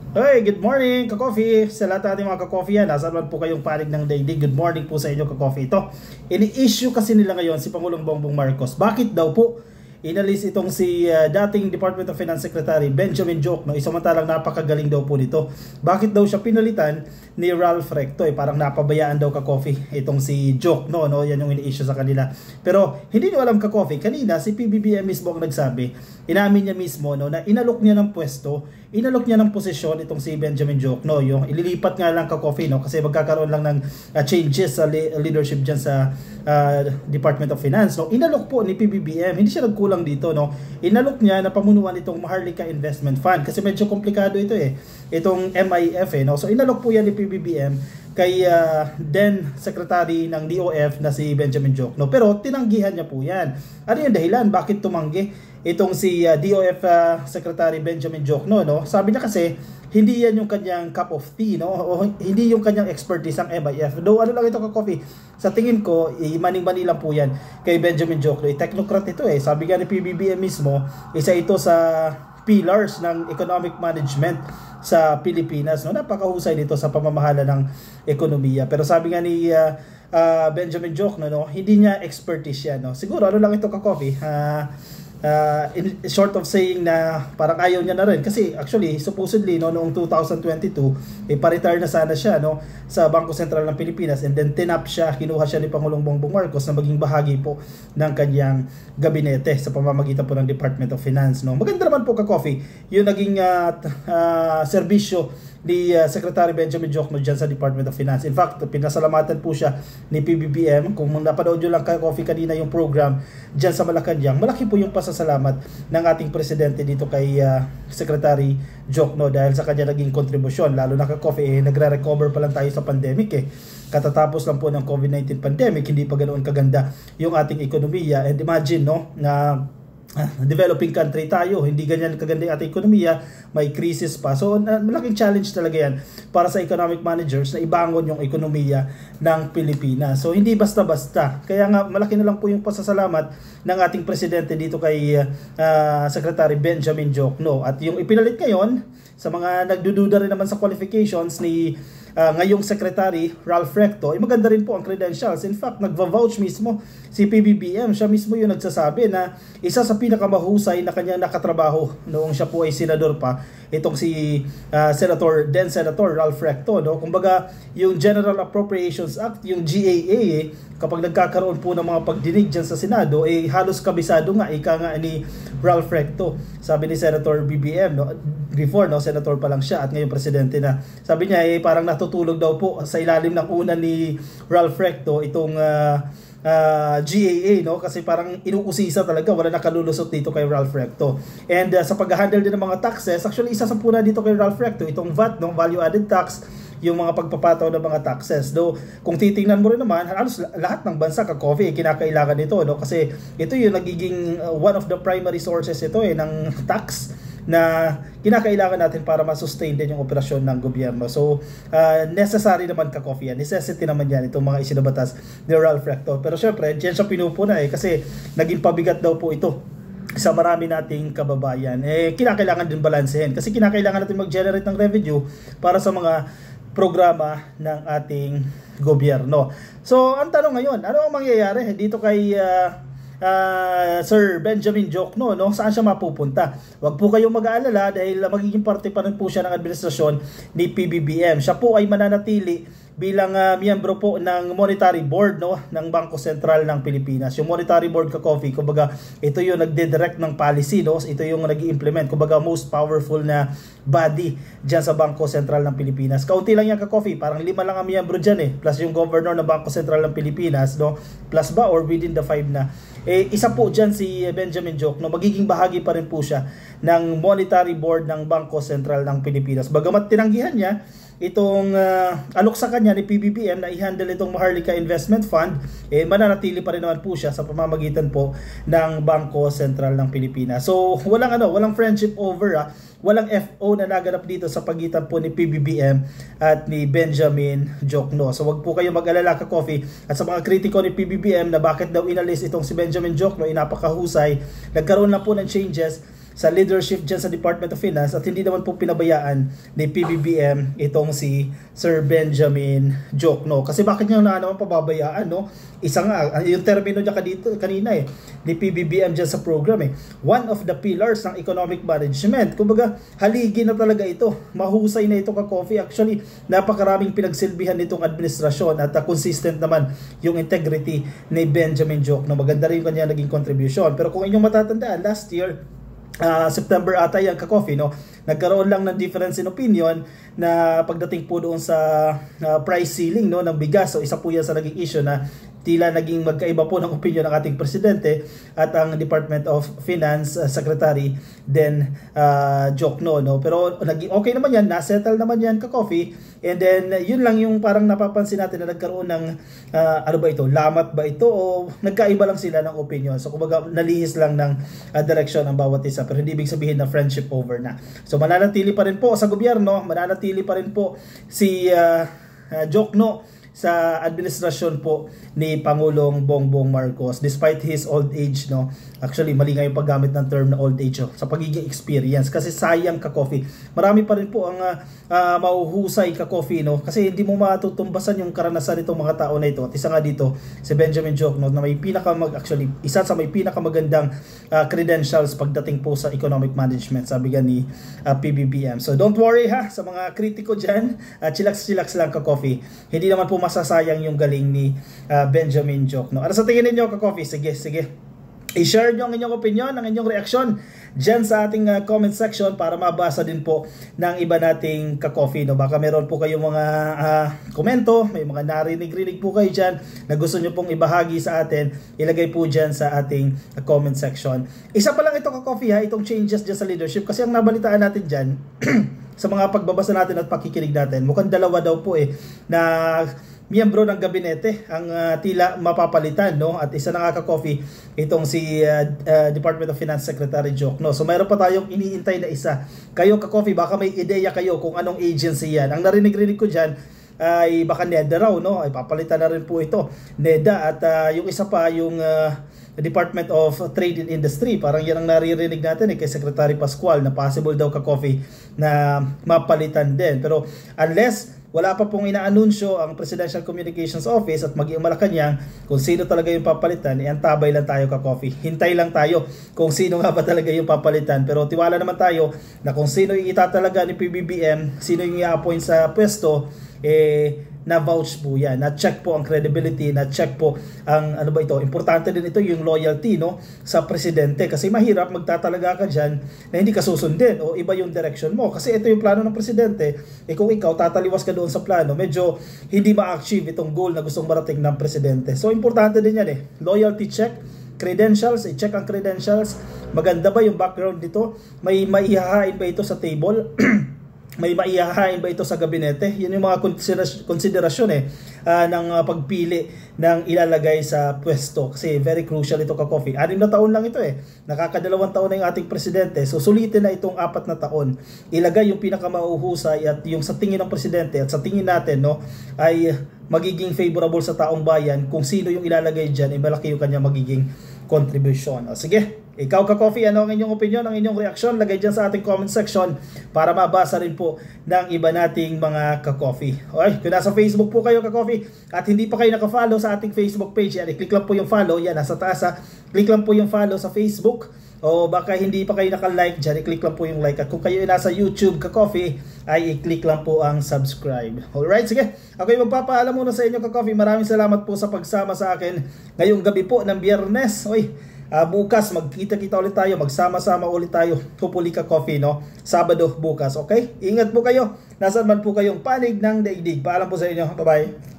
Hey, good morning, ka-coffee! Sa lahat ng ating mga ka-coffee yan, nasaan man po kayong panig ng daigdig, good morning po sa inyo, ka-coffee. Ito, ini-issue kasi nila ngayon si Pangulong Bongbong Marcos. Bakit daw po inalis itong si dating Department of Finance Secretary Benjamin Diokno, isamantalang napakagaling daw po nito. Bakit daw siya pinalitan ni Ralph Recto? Parang napabayaan daw, ka-coffee, itong si Diokno, no? Yan yung ini-issue sa kanila. Pero hindi nyo alam, ka-coffee, kanina si PBBM mismo ang nagsabi, inamin niya mismo, no, na inalok niya ng pwesto, inalok niya ng posisyon itong si Benjamin Diokno. Yung ililipat nga lang, ka-coffee, no, kasi magkakaroon lang ng changes sa leadership dyan sa Department of Finance, no. Inalok po ni PBBM, hindi siya nagkulang dito, no. Inalok niya na pamunuan itong Maharlika Investment Fund kasi medyo komplikado ito itong MIF, no. So inalok po yan ni PBBM kay then Secretary ng DOF na si Benjamin Diokno, pero tinanggihan niya po yan. Ano yung dahilan bakit tumanggi itong si DOF Secretary Benjamin Diokno, no? Sabi niya kasi hindi yan yung kanyang cup of tea, no? O hindi yung kanyang expertise ang MIF. Though ano lang ito, ka-coffee, sa tingin ko maning-mani lang po yan kay Benjamin Diokno. Technocrat ito Sabi nga ni PBBM mismo, isa ito sa pillars ng economic management sa Pilipinas, no. Napakahusay nito sa pamamahala ng ekonomiya. Pero sabi nga ni Benjamin Diokno, no, hindi niya expertise yan, no. Siguro ano lang ito, ka-coffee, in short of saying na parang ayaw niya na rin kasi actually supposedly, no, noong 2022 pa-retire na sana siya, no, sa Bangko Sentral ng Pilipinas, and then tinap siya, kinuha siya ni Pangulong Bongbong Marcos na maging bahagi po ng kanyang gabinete sa pamamagitan po ng Department of Finance, no. Maganda naman po, ka-coffee, yung naging serbisyo ni Secretary Benjamin Diokno dyan sa Department of Finance. In fact, pinasalamatan po siya ni PBBM. Kung napanood nyo lang, ka-coffee, kanina yung program dyan sa Malacanang, malaki po yung pasasalamat ng ating presidente dito kay Secretary Diokno dahil sa kanya naging kontribusyon. Lalo na, ka-coffee, nagre-recover pa lang tayo sa pandemic katatapos lang po ng COVID-19 pandemic, hindi pa ganoon kaganda yung ating ekonomiya. And imagine, no, na developing country tayo, hindi ganyan kaganda yung ating ekonomiya, may crisis pa. So malaking challenge talaga yan para sa economic managers na ibangon yung ekonomiya ng Pilipinas. So hindi basta-basta. Kaya nga malaki na lang po yung pasasalamat ng ating presidente dito kay Secretary Benjamin Diokno. At yung ipinalit ngayon sa mga nagdududa rin naman sa qualifications ni ngayong Secretary Ralph Recto, maganda rin po ang credentials. In fact, nagva-vouch mismo si PBBM. Siya mismo yung nagsasabi na isa sa pinakamahusay na kanyang nakatrabaho noong siya po ay senador pa, itong si Senator Ralph Recto, no? Kumbaga, yung General Appropriations Act, yung GAA, kapag nagkakaroon po ng mga pagdinig dyan sa Senado, halos kabisado nga, ika nga ni Ralph Recto. Sabi ni Senator BBM, no? Before, no, senator pa lang siya at ngayon presidente na. Sabi niya, parang natutulog daw po sa ilalim ng una ni Ralph Recto itong GAA, no, kasi parang inuusisa talaga, wala nakalulusot dito kay Ralph Recto. And sa pag-handle din ng mga taxes, actually isa sa puna dito kay Ralph Recto itong VAT, no, value added tax, yung mga pagpapataw ng mga taxes. Though kung titingnan mo rin naman, halos lahat ng bansa, ka-coffee, kinakailangan nito, no, kasi ito yung nagiging one of the primary sources ng tax na kinakailangan natin para ma-sustain din yung operasyon ng gobyerno. So, necessary naman, ka-coffee, necessity naman yan, itong mga isinabatas ni Ralph Recto. Pero syempre, dyan siya pinupuna kasi naging pabigat daw po ito sa marami nating kababayan. Kinakailangan din balansehin kasi kinakailangan natin mag-generate ng revenue para sa mga programa ng ating gobyerno. So, ang tanong ngayon, ano ang mangyayari dito kay Sir Benjamin Diokno, no? Saan siya mapupunta? Huwag po kayong mag-aalala dahil magiging parte pa rin po siya ng administrasyon ni PBBM. Siya po ay mananatili bilang miyembro po ng Monetary Board, no, ng Bangko Sentral ng Pilipinas. Yung Monetary Board, ka-coffee, kumbaga ito yung nagde-direct ng policy, no? Ito yung nag-i-implement, kumbaga most powerful na body dyan sa Bangko Sentral ng Pilipinas. Kaunti lang yan, ka-coffee, parang 5 lang ang miyembro dyan plus yung governor ng Bangko Sentral ng Pilipinas, no? Plus ba or within the 5 na? Isa po dyan si Benjamin Diokno, magiging bahagi pa rin po siya ng Monetary Board ng Bangko Sentral ng Pilipinas. Bagamat tinanggihan niya itong alok sa kanya ni PBBM na i-handle itong Maharlika Investment Fund, mananatili pa rin naman po siya sa pamamagitan po ng Bangko Sentral ng Pilipinas. So walang friendship over, walang FO na naganap dito sa pagitan po ni PBBM at ni Benjamin Diokno. So wag po kayo mag-alala, ka-coffee, at sa mga kritiko ni PBBM na bakit daw inalis itong si Benjamin Diokno, napakahusay, nagkaroon na po ng changes sa leadership dyan sa Department of Finance at hindi naman po pinabayaan ni PBBM itong si Sir Benjamin Diokno. Kasi bakit niya na naman pababayaan, no? Isa nga, yung termino niya kanina ni PBBM dyan sa program one of the pillars ng economic management. Kumbaga, haligi na talaga ito. Mahusay na ito ka-coffee. Actually, napakaraming pinagsilbihan nitong administrasyon at consistent naman yung integrity ni Benjamin Diokno. Maganda rin yung kanya naging contribution. Pero kung inyong matatandaan, last year, September ata yan ka-coffee, no? Nagkaroon lang ng difference in opinion na pagdating po doon sa price ceiling, no, ng bigas. So isa po yan sa naging issue na tila naging magkaiba po ng opinion ng ating presidente at ang Department of Finance Secretary Diokno, no? Pero naging okay naman yan, nasettle naman yan ka-coffee. And then yun lang yung parang napapansin natin na nagkaroon ng ano ba ito, lamat ba ito o nagkaiba lang sila ng opinion. So kumbaga nalihis lang ng direction ang bawat isa, pero hindi ibig sabihin na friendship over na. So mananatili pa rin po sa gobyerno, mananatili pa rin po si Diokno sa administrasyon po ni Pangulong Bongbong Marcos despite his old age, no. Actually mali nga yung paggamit ng term na old age, sa pagiging experience, kasi sayang ka-coffee. Marami pa rin po ang mahuhusay ka-coffee, no, kasi hindi mo matutumbasan yung karanasan nitong mga tao na ito. At isa nga dito si Benjamin Diokno na may isa sa may pinakamagandang credentials pagdating po sa economic management, sabi nga ni PBBM. So don't worry sa mga kritiko dyan, chillax lang ka-coffee. Hindi naman po masasayang yung galing ni Benjamin Diokno. Ano sa tingin ninyo ka-coffee? Sige. I-share nyo ang inyong opinion, ang inyong reaksyon dyan sa ating comment section para mabasa din po ng iba nating ka-coffee, no? Baka meron po kayong mga komento, may mga narinig-rinig po kayo dyan na gusto nyo pong ibahagi sa atin, ilagay po dyan sa ating comment section. Isa pa lang ito ka-coffee itong changes dyan sa leadership, kasi ang nabalitaan natin dyan sa mga pagbabasa natin at pakikinig natin, mukhang dalawa daw po na miyembro ng gabinete ang tila mapapalitan, no? At isa na nga ka-coffee itong si Department of Finance Secretary Diokno. So mayroon pa tayong iniintay na isa. Kayo ka-coffee, baka may ideya kayo kung anong agency yan. Ang narinig-rinig ko dyan ay baka NEDA raw, no? Ay papalitan na rin po ito, NEDA. At yung isa pa yung Department of Trade and Industry. Parang yan ang naririnig natin kay Secretary Pascual na possible daw ka-coffee na mapalitan din. Pero unless wala pa pong inaanunsyo ang Presidential Communications Office at maging Malacanang kung sino talaga yung papalitan, antabay lang tayo ka-coffee. Hintay lang tayo kung sino nga ba talaga yung papalitan. Pero tiwala naman tayo na kung sino yung itatalaga ni PBBM, sino yung i-appoint sa pwesto, na-vouch po yan, na-check po ang credibility, na-check po ang ano ba ito. Importante din ito yung loyalty, no, sa presidente, kasi mahirap magtatalaga ka dyan na hindi ka susundin o iba yung direction mo, kasi ito yung plano ng presidente. Kung ikaw tataliwas ka doon sa plano, medyo hindi ma-achieve itong goal na gustong marating ng presidente. So importante din yan loyalty check, credentials, i-check ang credentials, maganda ba yung background dito, may maihahain ba ito sa table may maihahain ba ito sa gabinete? Yun yung mga konsiderasyon ng pagpili ng ilalagay sa pwesto. Kasi very crucial ito ka-coffee. 6 na taon lang ito Nakaka2 taon na yung ating presidente. So sulitin na itong 4 na taon. Ilagay yung pinakamauhusay at yung sa tingin ng presidente at sa tingin natin, no, ay magiging favorable sa taong bayan. Kung sino yung ilalagay dyan, malaki yung kanya magiging contribution. Sige. Ikaw ka-coffee, ano ang inyong opinion, ang inyong reaksyon? Lagay dyan sa ating comment section para mabasa rin po ng iba nating mga ka-coffee. Okay, kung nasa Facebook po kayo ka-coffee at hindi pa kayo naka-follow sa ating Facebook page, yan, i-click lang po yung follow, yan, nasa taas click lang po yung follow sa Facebook. O baka hindi pa kayo naka-like dyan, i-click lang po yung like. At kung kayo nasa YouTube ka-coffee, ay i-click lang po ang subscribe. Alright, sige. Ako yung magpapaalam muna sa inyo ka-coffee. Maraming salamat po sa pagsama sa akin ngayong gabi po ng Biyernes. Bukas magkita-kita ulit tayo, magsama-sama ulit tayo. Hopefully ka-coffee, no? Sabado bukas, okay? Ingat po kayo. Nasaan man po kayong panig ng daigdig. Paalam po sa inyo. Bye-bye.